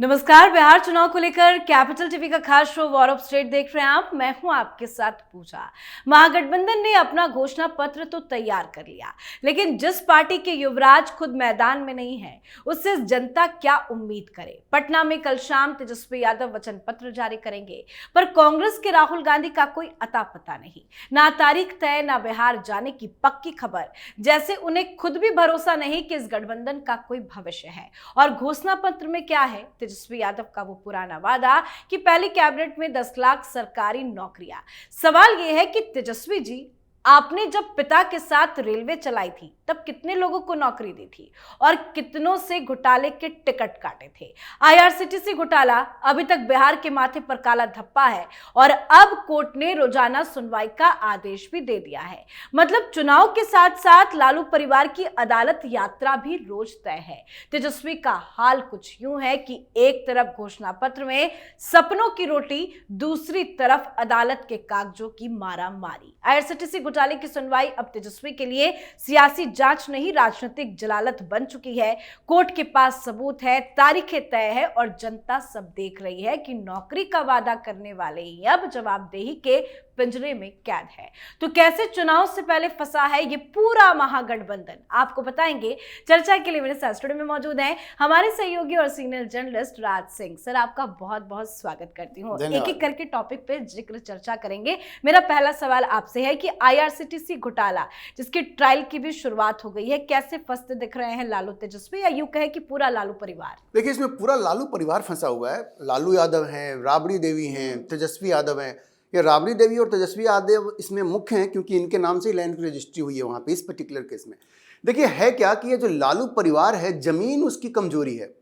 नमस्कार। बिहार चुनाव को लेकर कैपिटल टीवी का खास शो वॉर ऑफ स्टेट देख रहे हैं आप। मैं हूं आपके साथ पूजा। महागठबंधन ने अपना घोषणा पत्र तो तैयार कर लिया, लेकिन जिस पार्टी के युवराज खुद मैदान में नहीं है उससे जनता क्या उम्मीद करे। पटना में कल शाम तेजस्वी यादव वचन पत्र जारी करेंगे, पर कांग्रेस के राहुल गांधी का कोई अता पता नहीं, ना तारीख तय, ना बिहार जाने की पक्की खबर। जैसे उन्हें खुद भी भरोसा नहीं कि इस गठबंधन का कोई भविष्य है। और घोषणा पत्र में क्या है? तेजस्वी यादव का वो पुराना वादा कि पहली कैबिनेट में 10 लाख सरकारी नौकरियां। सवाल ये है कि तेजस्वी जी, आपने जब पिता के साथ रेलवे चलाई थी तब कितने लोगों को नौकरी दी थी और कितनों से घोटाले के टिकट काटे थे। आईआरसीटीसी घोटाला अभी तक बिहार के माथे पर काला धब्बा है और अब कोर्ट ने रोजाना सुनवाई का आदेश भी दे दिया है। मतलब चुनाव के साथ साथ लालू परिवार की अदालत यात्रा भी रोज तय है। तेजस्वी का हाल कुछ यूं है कि एक तरफ घोषणा पत्र में सपनों की रोटी, दूसरी तरफ अदालत के कागजों की मारा मारी। आईआरसीटीसी घोटाले की सुनवाई अब तेजस्वी के लिए सियासी जांच नहीं, राजनीतिक जलालत बन चुकी है। कोर्ट के पास सबूत है, तारीखें तय है और जनता सब देख रही है कि नौकरी का वादा करने वाले ही अब जवाबदेही के पिंजरे में कैद है। तो कैसे चुनाव से पहले फंसा है ये पूरा महागठबंधन, आपको बताएंगे। चर्चा के लिए मेरे साथ स्टूडियो में मौजूद हैं हमारे सहयोगी और senior journalist Raj Singh. Sir, आपका बहुत बहुत स्वागत करती हूँ। एक एक करके टॉपिक पे जिक्र चर्चा करेंगे। मेरा पहला सवाल आपसे है कि आईआरसीटीसी घोटाला, जिसकी ट्रायल की भी शुरुआत हो गई है, कैसे फंसते दिख रहे हैं लालू तेजस्वी, या यूं कहे कि पूरा लालू परिवार? देखिए, इसमें पूरा लालू परिवार फंसा हुआ है। लालू यादव हैं, राबड़ी देवी हैं, तेजस्वी यादव हैं। ये राबड़ी देवी और तेजस्वी यादव इसमें मुख्य हैं क्योंकि इनके नाम से ही लैंड की रजिस्ट्री हुई है वहाँ पे इस पर्टिकुलर केस में। देखिए, है क्या कि ये जो लालू परिवार है, जमीन उसकी कमजोरी है।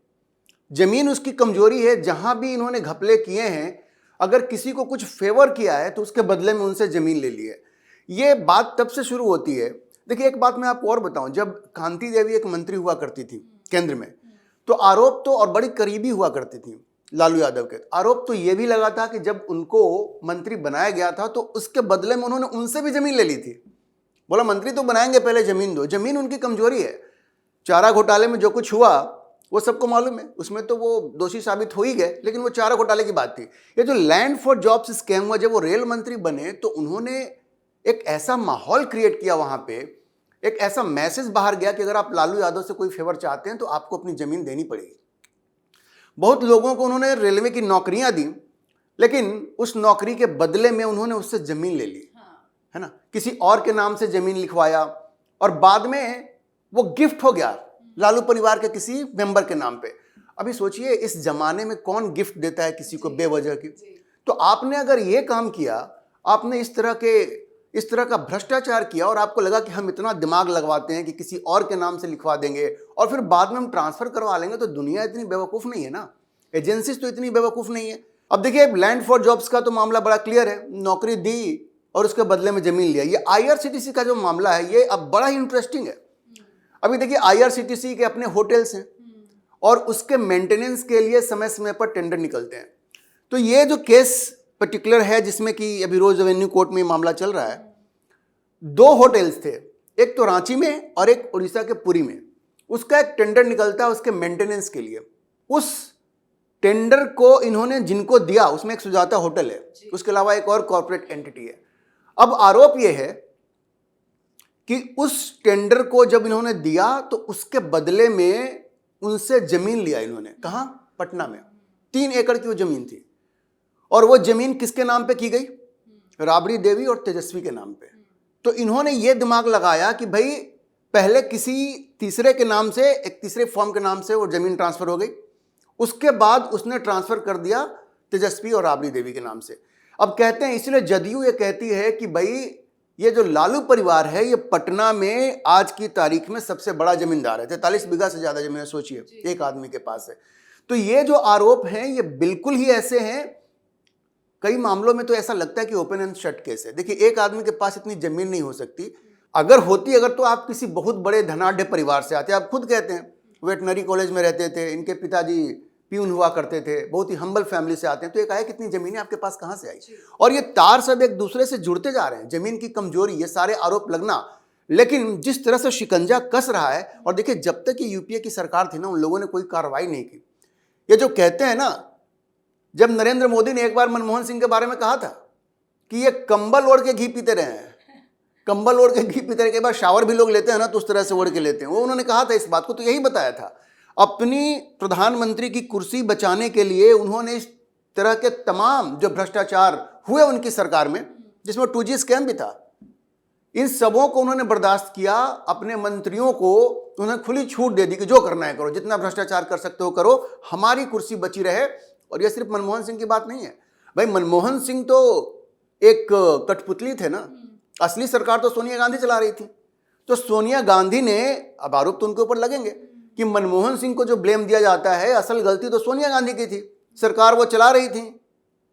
जमीन उसकी कमजोरी है। जहाँ भी इन्होंने घपले किए हैं, अगर किसी को कुछ फेवर किया है तो उसके बदले में उनसे जमीन ले ली है। ये बात तब से शुरू होती है। देखिए, एक बात मैं आपको और बताऊं, जब कांति देवी एक मंत्री हुआ करती थी केंद्र में, तो आरोप तो, और बड़ी करीबी हुआ करती थी लालू यादव के, आरोप तो ये भी लगा था कि जब उनको मंत्री बनाया गया था तो उसके बदले में उन्होंने उनसे भी जमीन ले ली थी। बोला मंत्री तो बनाएंगे, पहले जमीन दो। जमीन उनकी कमजोरी है। चारा घोटाले में जो कुछ हुआ वो सबको मालूम है, उसमें तो वो दोषी साबित हो ही गए, लेकिन वो चारा घोटाले की बात थी। ये जो लैंड फॉर जॉब्स स्कैम हुआ, जब वो रेल मंत्री बने तो उन्होंने एक ऐसा माहौल क्रिएट किया, वहां पे एक ऐसा मैसेज बाहर गया कि अगर आप लालू यादव से कोई फेवर चाहते हैं तो आपको अपनी जमीन देनी पड़ेगी। बहुत लोगों को उन्होंने रेलवे की नौकरियां दी, लेकिन उस नौकरी के बदले में उन्होंने उससे जमीन ले ली, है ना। किसी और के नाम से जमीन लिखवाया और बाद में वो गिफ्ट हो गया लालू परिवार के किसी मेंबर के नाम पे। अभी सोचिए, इस जमाने में कौन गिफ्ट देता है किसी को बेवजह की? तो आपने अगर ये काम किया, आपने इस तरह का भ्रष्टाचार किया और आपको लगा कि हम इतना दिमाग लगवाते हैं कि किसी और के नाम से लिखवा देंगे और फिर बाद में हम ट्रांसफर करवा लेंगे, तो दुनिया इतनी बेवकूफ़ नहीं है ना, एजेंसीज तो इतनी बेवकूफ़ नहीं है। अब देखिए, लैंड फॉर जॉब्स का तो मामला बड़ा क्लियर है, नौकरी दी और उसके बदले में जमीन लिया। ये आईआरसीटीसी का जो मामला है, ये अब बड़ा ही इंटरेस्टिंग है। अभी देखिए, आईआरसीटीसी के अपने होटल्स हैं और उसके मेंटेनेंस के लिए समय समय पर टेंडर निकलते हैं। तो ये जो केस पर्टिकुलर है, जिसमें कि अभी रोज रेवेन्यू कोर्ट में मामला चल रहा है, 2 होटल्स थे, एक तो रांची में और एक उड़ीसा के पुरी में। उसका एक टेंडर निकलता है उसके मेंटेनेंस के लिए। उस टेंडर को इन्होंने जिनको दिया, उसमें एक सुजाता होटल है, उसके अलावा एक और कॉर्पोरेट एंटिटी है। अब आरोप यह है कि उस टेंडर को जब इन्होंने दिया तो उसके बदले में उनसे जमीन लिया इन्होंने। कहां? पटना में 3 एकड़ की वो जमीन थी और वो जमीन किसके नाम पे की गई? राबड़ी देवी और तेजस्वी के नाम पे। तो इन्होंने ये दिमाग लगाया कि भाई पहले किसी तीसरे के नाम से, एक तीसरे फॉर्म के नाम से वो जमीन ट्रांसफर हो गई, उसके बाद उसने ट्रांसफर कर दिया तेजस्वी और राबड़ी देवी के नाम से। अब कहते हैं, इसलिए जदयू ये कहती है कि भाई ये जो लालू परिवार है, ये पटना में आज की तारीख में सबसे बड़ा जमींदार है। 43 बीघा से ज्यादा जमीन, सोचिए, एक आदमी के पास है। तो ये जो आरोप हैं, ये बिल्कुल ही ऐसे हैं, कई मामलों में तो ऐसा लगता है कि ओपन एंड शट केस है। देखिए, एक आदमी के पास इतनी जमीन नहीं हो सकती। अगर तो आप किसी बहुत बड़े धनाढ्य परिवार से आते हैं। आप खुद कहते हैं वेटनरी कॉलेज में रहते थे, इनके पिताजी प्यून हुआ करते थे, बहुत ही हम्बल फैमिली से आते हैं, तो एक आया कितनी जमीन है आपके पास कहां से आई? और ये तार सब एक दूसरे से जुड़ते जा रहे हैं। जमीन की कमजोरी, ये सारे आरोप लगना, लेकिन जिस तरह से शिकंजा कस रहा है। और देखिए, जब तक ये यूपीए की सरकार थी ना, उन लोगों ने कोई कार्रवाई नहीं की। ये जो कहते हैं ना, जब नरेंद्र मोदी ने एक बार मनमोहन सिंह के बारे में कहा था कि ये कंबल ओढ़ के घी पीते रहे हैं, कंबल ओढ़ के घी पीते रहे, के बाद शावर भी लोग लेते हैं ना तो उस तरह से ओढ़ के लेते हैं, वो उन्होंने कहा था इस बात को, तो यही बताया था। अपनी प्रधानमंत्री की कुर्सी बचाने के लिए उन्होंने इस तरह के तमाम जो भ्रष्टाचार हुए उनकी सरकार में, जिसमें 2G स्कैम भी था, इन सबों को उन्होंने बर्दाश्त किया। अपने मंत्रियों को उन्होंने खुली छूट दे दी कि जो करना है करो, जितना भ्रष्टाचार कर सकते हो करो, हमारी कुर्सी बची रहे। और यह सिर्फ मनमोहन सिंह की बात नहीं है भाई, मनमोहन सिंह तो एक कठपुतली थे ना, असली सरकार तो सोनिया गांधी चला रही थी। तो सोनिया गांधी ने, अब आरोप तो उनके ऊपर लगेंगे कि मनमोहन सिंह को जो ब्लेम दिया जाता है, असल गलती तो सोनिया गांधी की थी, सरकार वो चला रही थी,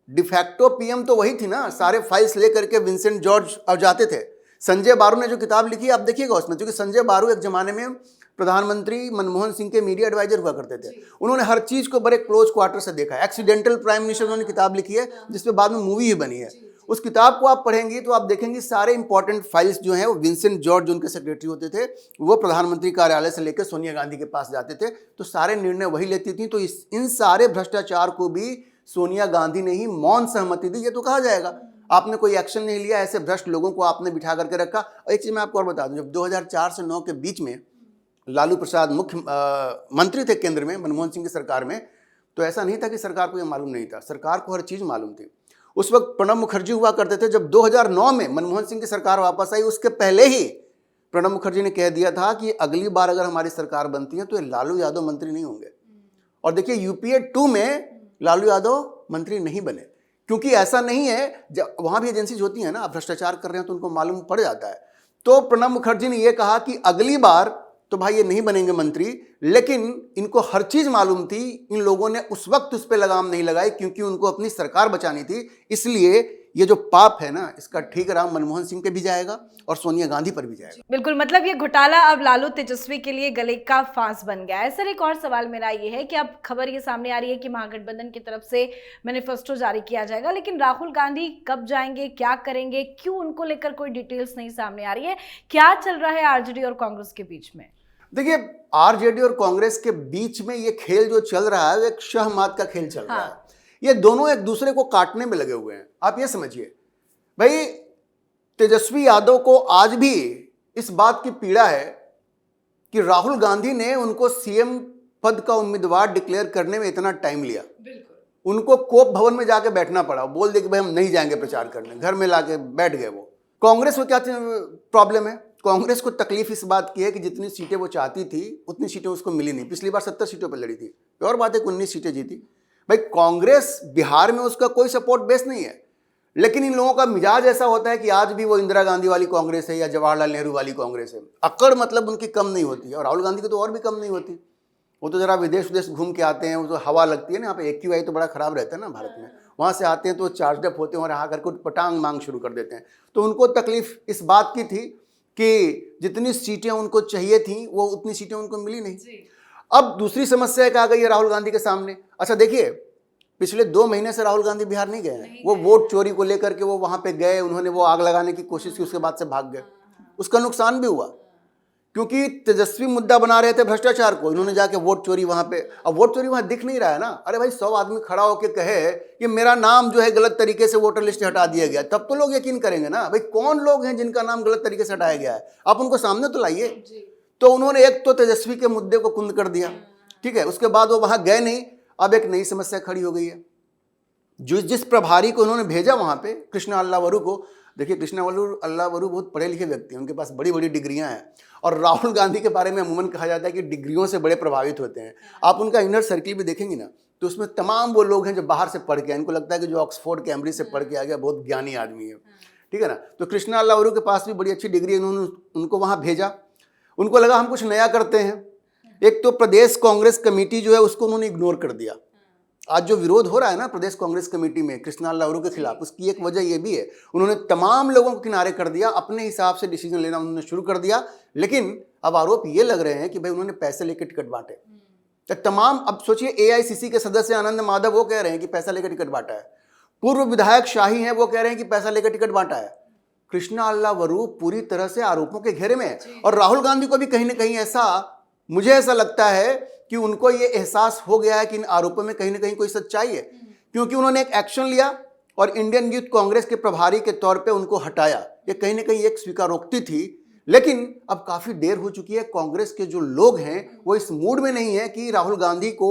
डिफैक्टो पीएम तो वही थी ना। सारे फाइल्स लेकर के विंसेंट जॉर्ज अब जाते थे। संजय बारू ने जो किताब लिखी आप देखिएगा उसमें, क्योंकि संजय बारू एक जमाने में प्रधानमंत्री मनमोहन सिंह के मीडिया एडवाइजर हुआ करते थे। उन्होंने हर चीज को बड़े क्लोज क्वार्टर से देखा है। एक्सीडेंटल प्राइम मिनिस्टर उन्होंने किताब लिखी है, जिसपे बाद में मूवी ही बनी है। उस किताब को आप पढ़ेंगी तो आप देखेंगे सारे इंपॉर्टेंट फाइल्स जो हैं वो विंसेंट जॉर्ज जो उनके सेक्रेटरी होते थे, वो प्रधानमंत्री कार्यालय से लेकर सोनिया गांधी के पास जाते थे, तो सारे निर्णय वही लेती थी। तो इन सारे भ्रष्टाचार को भी सोनिया गांधी ने ही मौन सहमति दी, ये तो कहा जाएगा। आपने कोई एक्शन नहीं लिया, ऐसे भ्रष्ट लोगों को आपने बिठा करके रखा। और एक चीज मैं आपको और बता दूं, जब 2004 से 9 के बीच में लालू प्रसाद मुख्य मंत्री थे केंद्र में मनमोहन सिंह की सरकार में, तो ऐसा नहीं था कि सरकार को यह मालूम नहीं था, सरकार को हर चीज मालूम थी। उस वक्त प्रणब मुखर्जी हुआ करते थे। जब 2009 में मनमोहन सिंह की सरकार वापस आई, उसके पहले ही प्रणब मुखर्जी ने कह दिया था कि अगली बार अगर हमारी सरकार बनती है तो ये लालू यादव मंत्री नहीं होंगे। और देखिए यूपीए 2 में लालू यादव मंत्री नहीं बने, क्योंकि ऐसा नहीं है, जब वहां भी एजेंसीज होती है ना, आप भ्रष्टाचार कर रहे हैं तो उनको मालूम पड़ जाता है। तो प्रणब मुखर्जी ने यह कहा कि अगली बार तो भाई ये नहीं बनेंगे मंत्री, लेकिन इनको हर चीज मालूम थी। इन लोगों ने उस वक्त उस पर लगाम नहीं लगाई, क्योंकि उनको अपनी सरकार बचानी थी। इसलिए ये जो पाप है ना, इसका ठिकाना मनमोहन सिंह पे भी जाएगा और सोनिया गांधी पर भी जाएगा। बिल्कुल, मतलब ये घोटाला अब लालू तेजस्वी के लिए गले का फांस बन गया है। सर, एक और सवाल मेरा ये है कि अब खबर ये सामने आ रही है कि महागठबंधन की तरफ से मैनिफेस्टो जारी किया जाएगा, लेकिन राहुल गांधी कब जाएंगे, क्या करेंगे, क्यों, उनको लेकर कोई डिटेल्स नहीं सामने आ रही है। क्या चल रहा है आरजेडी और कांग्रेस के बीच में? देखिए, आरजेडी और कांग्रेस के बीच में ये खेल जो चल रहा है, वो एक शहमात का खेल चल रहा है। ये दोनों एक दूसरे को काटने में लगे हुए हैं। आप ये समझिए भाई, तेजस्वी यादव को आज भी इस बात की पीड़ा है कि राहुल गांधी ने उनको सीएम पद का उम्मीदवार डिक्लेयर करने में इतना टाइम लिया। उनको कोप भवन में जाके बैठना पड़ा, बोल दे कि भाई हम नहीं जाएंगे प्रचार करने, घर में लाके बैठ गए वो। कांग्रेस को क्या प्रॉब्लम है? कांग्रेस को तकलीफ इस बात की है कि जितनी सीटें वो चाहती थी उतनी सीटें उसको मिली नहीं। पिछली बार 70 सीटों पर लड़ी थी, और बात है 19 सीटें जीती। भाई कांग्रेस बिहार में उसका कोई सपोर्ट बेस नहीं है, लेकिन इन लोगों का मिजाज ऐसा होता है कि आज भी वो इंदिरा गांधी वाली कांग्रेस है या जवाहरलाल नेहरू वाली कांग्रेस है। अकड़ मतलब उनकी कम नहीं होती है, और राहुल गांधी की तो और भी कम नहीं होती। वो तो जरा विदेश घूम के आते हैं, वो तो हवा लगती है ना, यहाँ पे AQI तो बड़ा खराब रहता है ना भारत में, वहाँ से आते हैं तो चार्ज अप होते हैं और आकर के पटांग मांग शुरू कर देते हैं। तो उनको तकलीफ इस बात की थी कि जितनी सीटें उनको चाहिए थी वो उतनी सीटें उनको मिली नहीं। अब दूसरी समस्या एक आ गई है राहुल गांधी के सामने। अच्छा देखिए, पिछले 2 महीने से राहुल गांधी बिहार नहीं गए हैं। वो वोट चोरी को लेकर के वो वहां पे गए, उन्होंने वो आग लगाने की कोशिश की, उसके बाद से भाग गए। उसका नुकसान भी हुआ, क्योंकि तेजस्वी मुद्दा बना रहे थे भ्रष्टाचार को, इन्होंने जाके वोट चोरी वहां पे। अब वोट चोरी वहां दिख नहीं रहा है ना। अरे भाई 100 आदमी खड़ा होकर कहे कि मेरा नाम जो है गलत तरीके से वोटर लिस्ट हटा दिया गया, तब तो लोग यकीन करेंगे ना। भाई कौन लोग हैं जिनका नाम गलत तरीके से हटाया गया है, आप उनको सामने तो लाइए। तो उन्होंने एक तो तेजस्वी के मुद्दे को कुंद कर दिया, ठीक है, उसके बाद वो वहां गए नहीं। अब एक नई समस्या खड़ी हो गई है। जिस प्रभारी को उन्होंने भेजा वहां पे, कृष्णा अल्लावरू को, देखिए कृष्णा अल्लावरू बहुत पढ़े लिखे व्यक्ति हैं, उनके पास बड़ी बड़ी डिग्रियां हैं, और राहुल गांधी के बारे में अमूमन कहा जाता है कि डिग्रियों से बड़े प्रभावित होते हैं। आप उनका इनर सर्किल भी देखेंगे ना, तो उसमें तमाम वो लोग हैं जो बाहर से पढ़ के, इनको लगता है कि जो ऑक्सफोर्ड कैम्ब्रिज से पढ़ के आ गया बहुत ज्ञानी आदमी है, ठीक है ना। तो कृष्णा अल्लावरू के पास भी बड़ी अच्छी डिग्री, उन्होंने उनको वहाँ भेजा। उनको लगा हम कुछ नया करते हैं। एक तो प्रदेश कांग्रेस कमेटी जो है उसको उन्होंने इग्नोर कर दिया। आज जो विरोध हो रहा है ना प्रदेश कांग्रेस कमेटी में कृष्णा अल्लावरू के खिलाफ, उसकी एक वजह यह भी है, उन्होंने तमाम लोगों को किनारे कर दिया, अपने हिसाब से डिसीजन लेना उन्होंने शुरू कर दिया। लेकिन अब आरोप ये लग रहे हैं कि भाई उन्होंने पैसे लेकर टिकट बांटे। तो तमाम, अब सोचिए AICC के सदस्य आनंद माधव वो कह रहे हैं कि पैसा लेकर टिकट बांटा है, पूर्व विधायक शाही हैं वो कह रहे हैं कि पैसा लेकर टिकट बांटा है। कृष्णा अल्लावरू पूरी तरह से आरोपों के घेरे में है। और राहुल गांधी को भी कहीं ना कहीं ऐसा, मुझे ऐसा लगता है कि उनको ये एहसास हो गया है कि इन आरोपों में कहीं ना कहीं कोई सच्चाई है, क्योंकि उन्होंने एक एक्शन लिया और इंडियन यूथ कांग्रेस के प्रभारी के तौर पे उनको हटाया। ये कहीं ना कहीं एक स्वीकारोक्ति थी, लेकिन अब काफी देर हो चुकी है। कांग्रेस के जो लोग हैं वो इस मूड में नहीं है कि राहुल गांधी को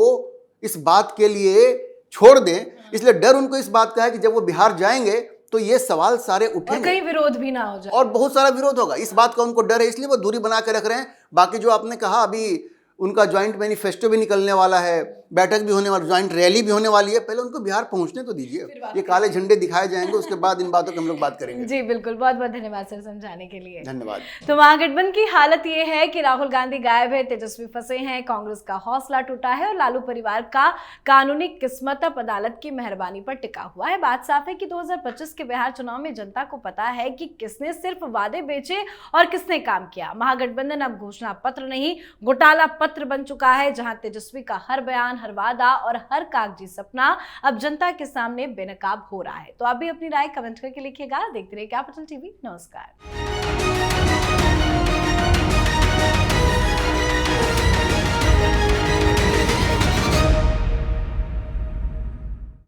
इस बात के लिए छोड़ दें, इसलिए डर उनको इस बात का है कि जब वो बिहार जाएंगे तो ये सवाल सारे उठेंगे और कहीं विरोध भी ना हो जाए, और बहुत सारा विरोध होगा। इस बात का उनको डर है, इसलिए वो दूरी बना के रख रहे हैं। बाकी जो आपने कहा, अभी उनका ज्वाइंट मैनिफेस्टो भी निकलने वाला है, बैठक भी होने वाली, ज्वाइंट रैली भी होने वाली है। पहले उनको बिहार पहुंचने तो दीजिए, ये काले झंडे दिखाए जाएंगे, उसके बाद इन बातों की हम लोग बात करेंगे। जी बिल्कुल, बहुत बहुत धन्यवाद सर समझाने के लिए। धन्यवाद। तो महागठबंधन की हालत ये है कि राहुल गांधी गायब है, तेजस्वी फंसे हैं, कांग्रेस का हौसला टूटा है और लालू परिवार का कानूनी किस्मत अब अदालत की मेहरबानी पर टिका हुआ है। बात साफ है कि 2025 के बिहार चुनाव में जनता को पता है कि किसने सिर्फ वादे बेचे और किसने काम किया। महागठबंधन अब घोषणा पत्र नहीं, घोटाला पत्र बन चुका है, जहां तेजस्वी का हर बयान, हर वादा और हर कागजी सपना अब जनता के सामने बेनकाब हो रहा है। तो आप भी अपनी राय कमेंट करके लिखिएगा। देखते रहिए कैपिटल टीवी। नमस्कार।